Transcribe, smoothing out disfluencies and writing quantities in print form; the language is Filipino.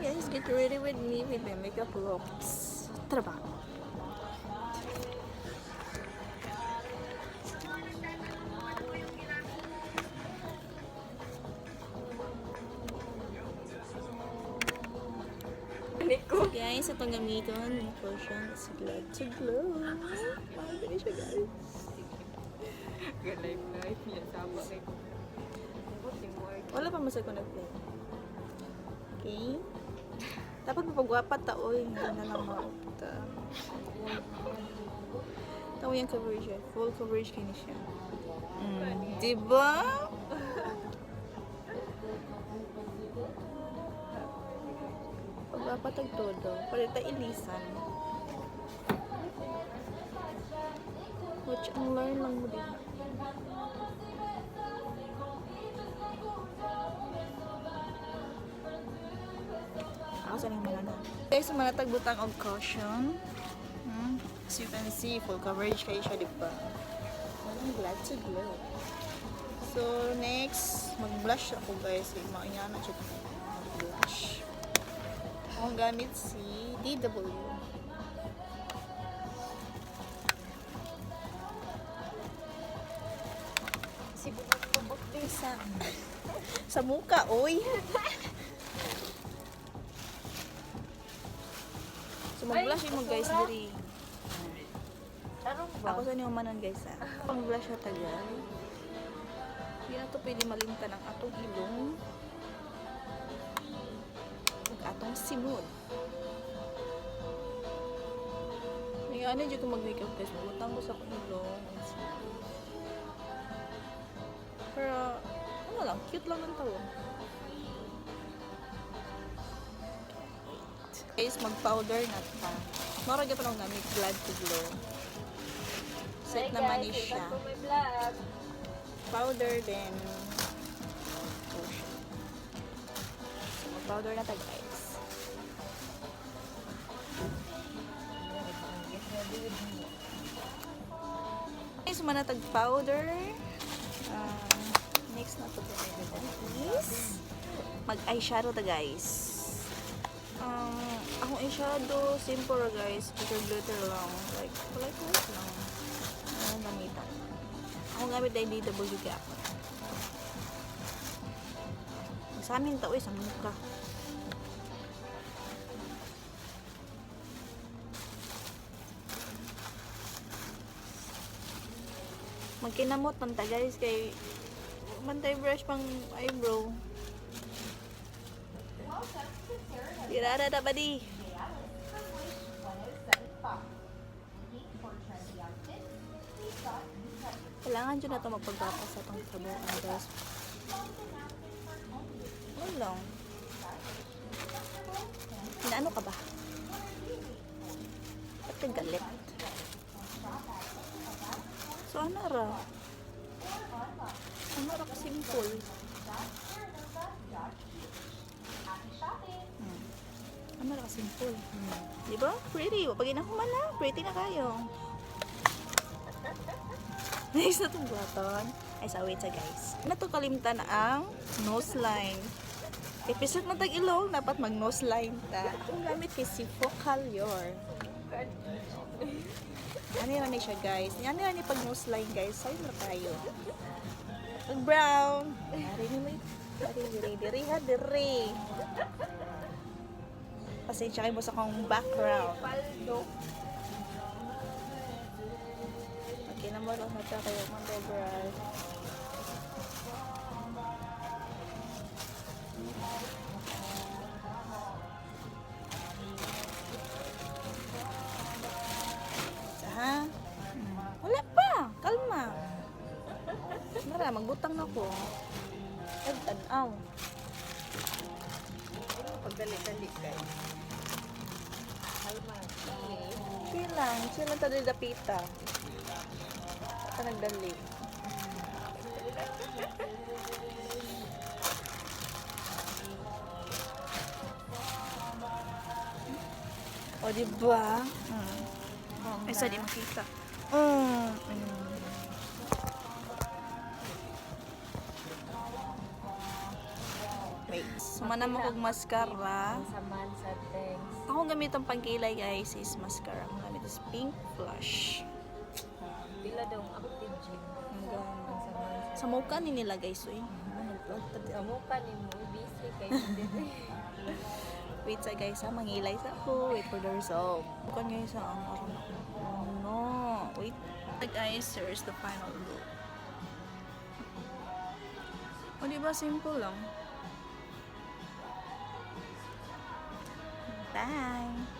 guys, get ready with me with my makeup looks. Trabaho. So guys, itong gamiton ni Potion is Glad to Glow. Ang bilis siya guys. Good life niya sama kay ko. Wala pa masag ko nag-play. Okay. Dapat mapagwapat ta, oy. Hindi na lang maupta. Tawo yung coverage eh. Full coverage kini siya. Diba? Pagwapat ang todo. Palita ilisan. Watch ang learn lang mo din. Ako sa nang mga na. Guys, manatag butang og caution. As you can see, full coverage kayo siya, diba? I'm glad to glow. So, next, mag-blush ako guys. Maanya na siya blush. Akong gamit si DW. Si bukot din sa muka, oy. So mag-blush mo guys diri. Ako sa niyo manon guys ha. Pang blush na tagal. Hindi na to pwede malimtan ang atong ilong. Ang atong simod. May ano dyan kung mag-makeup guys. Butang ko sa akong ilong. Pero ano lang, cute lang ng tao. Guys, mag-powder na ta. Mara pa nung gamit Glad to Glow. Set naman ni siya. Powder din. So, mag-powder na ta guys. Guys, manatag powder. Next na to is mag-eyeshadow ta guys. Akong eyeshadow, simple ra guys. Glitter lang. Like white lang. Ayan, gamitan. Akong gamit dahil DW Gap. Sa amin tao sa muka. Magkinamot man ta guys kay bantay brush pang eyebrow. Tirada na ba di? Kailangan dyan na ito magpagpapas sa itong trabuhan guys. Ano lang? Inaano ka ba? Ba't ka galit? So ano ra? Ano ra simple? Ano ra simple? Diba? Pretty. Pag inakuman na, pretty na kayo. Next na itong button. Ay, sa wait sa guys. Ano ito kalimtan ang nose line. Episode na tag-ilong, dapat mag-nose line ta. Ang gamit kay si Focalure. Ano yan siya guys. Ano yan pag nose line guys. Sa'yo na tayo. Pag-brown. Dari ni Diri ha, diri. Pasensya kayo mo sa kong background. Okay, naman lang na kayo mag-brush. Ha? Wala pa. Kalma. Mara, magbutang na ko. Ay, tanaw. Pagdali-dali guys. Kalma. Okay lang. Sila tayo dapita. Ito nagdali. O, diba? Ay, sa di makita. Wait. Sumana mo kog mascara. Saman sa thanks. Ako gamit ang pangkilay guys is mascara. Ang gamit is pink blush. Pila daw ang active gym. Hanggang Ang saman sa mukha ni nila guys. Uy. sa mukha ni mo. Busy kay hindi. Wait sa guys ha. Mangilay sa ako. Wait for the result. Bukan guys ha. Oh no. Wait. Guys, here's the final look. O diba simple lang. Bye!